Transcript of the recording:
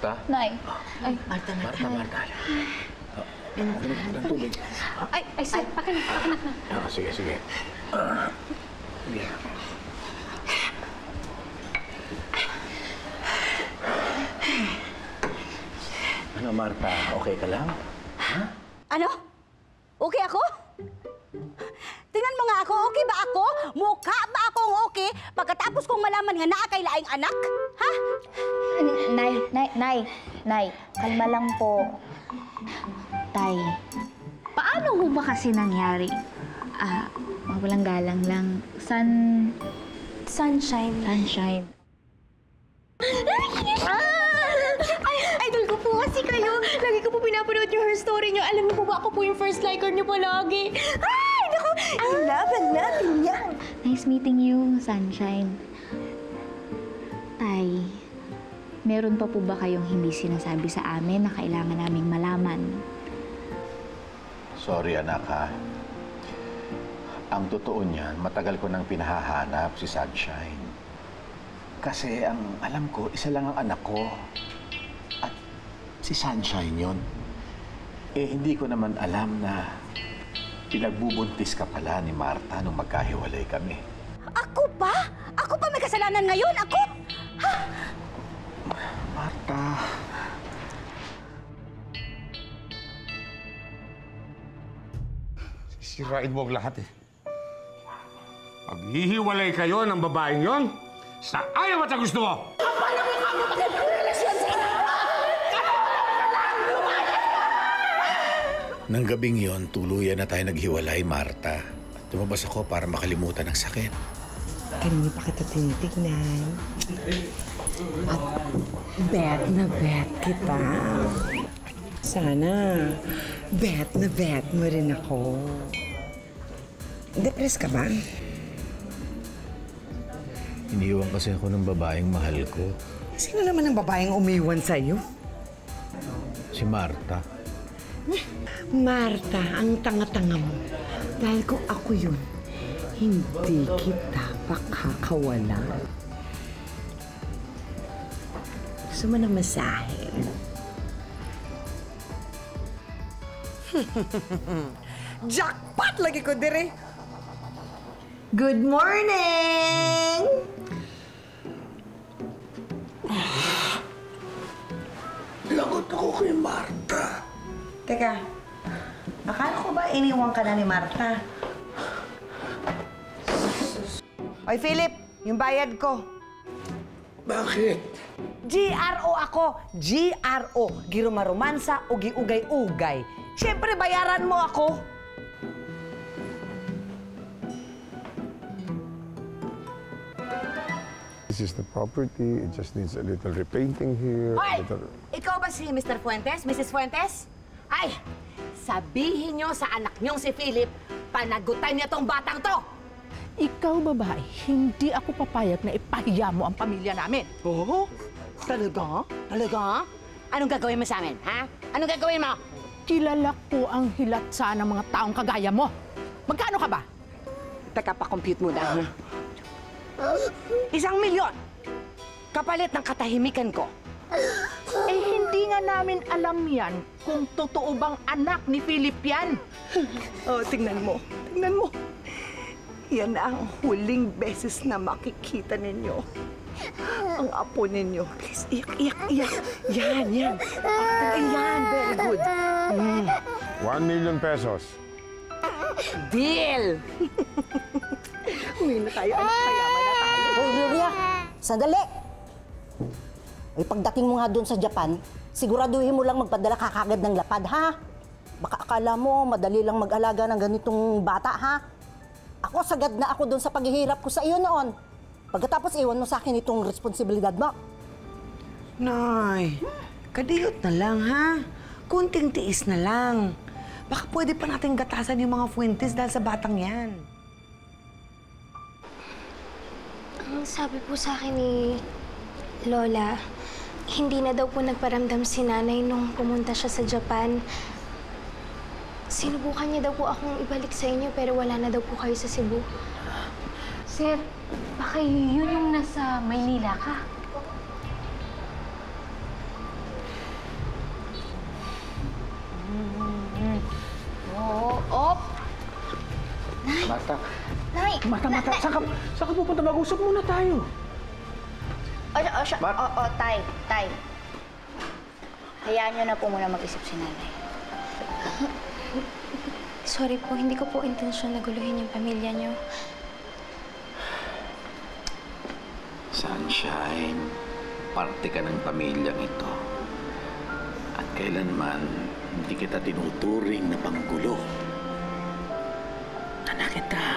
Marta? Nay. Ay, Marta. Ng tubig. Ay, sir, pakinig na. Sige. Ano, Marta? Okay ka lang? Ha? Ano? Okay ako? Tingnan mo nga ako, okay ba ako? Mukha ba akong okay pagkatapos kong malaman nga naakay laing anak? Ha? Nay, kalma lang po. Tay, paano ho ba kasi nangyari? Walang galang lang. Sunshine. Idol ko po kasi kayo. Lagi ko po pinapanood yung her story niyo. Alam niyo po ba, ako po yung first liker niyo palagi. Ay, naku! Laban natin yan. Nice meeting you, Sunshine. Tay, meron pa po ba kayong hindi sinasabi sa amin na kailangan naming malaman? Sorry, anak, ha? Ang totoo niyan, matagal ko nang pinahahanap si Sunshine. Kasi ang alam ko, isa lang ang anak ko. At si Sunshine yon. Hindi ko naman alam na pinagbubuntis ka pala ni Marta nung magkahiwalay kami. Ako pa? Ako pa may kasalanan ngayon? Ako? Ha? Marta... Sisirain mo ang lahat eh. Maghihiwalay kayo ng babaeng yon sa ayaw at gusto mo! Nang gabing yon, tuluyan na tayo naghiwalay, Marta. Tumabas ako para makalimutan ang sakit. Kanina pa kita tinitignan. At bet na bet kita. Sana, bet na bet mo rin ako. Depressed ka ba? Iniwan kasi ako ng babaeng mahal ko. Sino naman ang babaeng umiwan sa'yo? Si Marta. Marta, ang tanga-tanga mo. Dahil kung ako yun, hindi kita pakakawala. Gusto mo ng masahe? Jackpot lagi ko dire! Good morning! Lagot ako kay Marta. Teka, akala ko ba iniwan ka na ni Marta? Oy, Philip, yung bayad ko. Bakit? GRO ako. GRO. Girumaromansa o giugay-ugay. Siyempre, bayaran mo ako. This is the property. It just needs a little repainting here. Hoy! Ikaw ba si Mr. Fuentes? Mrs. Fuentes? Ay! Sabihin nyo sa anak nyong si Philip, panagutan niya tong batang to! Ikaw, babae, hindi ako papayag na ipahiya mo ang pamilya namin. Oo? Talaga? Talaga? Anong gagawin mo sa amin, ha? Anong gagawin mo? Kilala ko ang hilatsa ng mga taong kagaya mo. Magkano ka ba? Teka, pa-compute mo na. 1 milyon! Kapalit ng katahimikan ko. Eh, hindi nga namin alam yan kung totoo bang anak ni Philip yan. Oh, tingnan mo. Tingnan mo. Yan ang huling beses na makikita ninyo. Ang apo ninyo. Please, iyak. Yan. Ayan, very good. 1 million pesos. Deal! Uwi na tayo, anak. Mayaman na tayo. Hoy, Gloria, sandali! Ay, pagdating mo nga doon sa Japan, siguraduhin mo lang magpadala ka kagad ng lapad, ha? Baka akala mo, madali lang mag-alaga ng ganitong bata, ha? Ako, sagad na ako doon sa paghihirap ko sa iyo noon. Pagkatapos, iwan mo sa akin itong responsibilidad mo. Nay, kadiyot na lang, ha? Kunting tiis na lang. Baka pwede pa natin gatasan yung mga Fuentes dahil sa batang yan. Ang sabi po sa akin ni Lola, hindi na daw po nagparamdam si nanay nung pumunta siya sa Japan. Sinubukan niya daw po akong ibalik sa inyo pero wala na daw po kayo sa Cebu. Sir, baka yun yung nasa Maynila ka? mata-mata. Nay! Mata-mata. Saan ka pupunta? Mag-usap muna tayo. Tay. Hayaan niyo na po muna mag-isip si nanay. Sorry po, hindi ko po intensyon na guluhin yung pamilya niyo. Sunshine, parte ka ng pamilyang ito. At kailanman, hindi kita tinuturing na panggulo. Anak kita.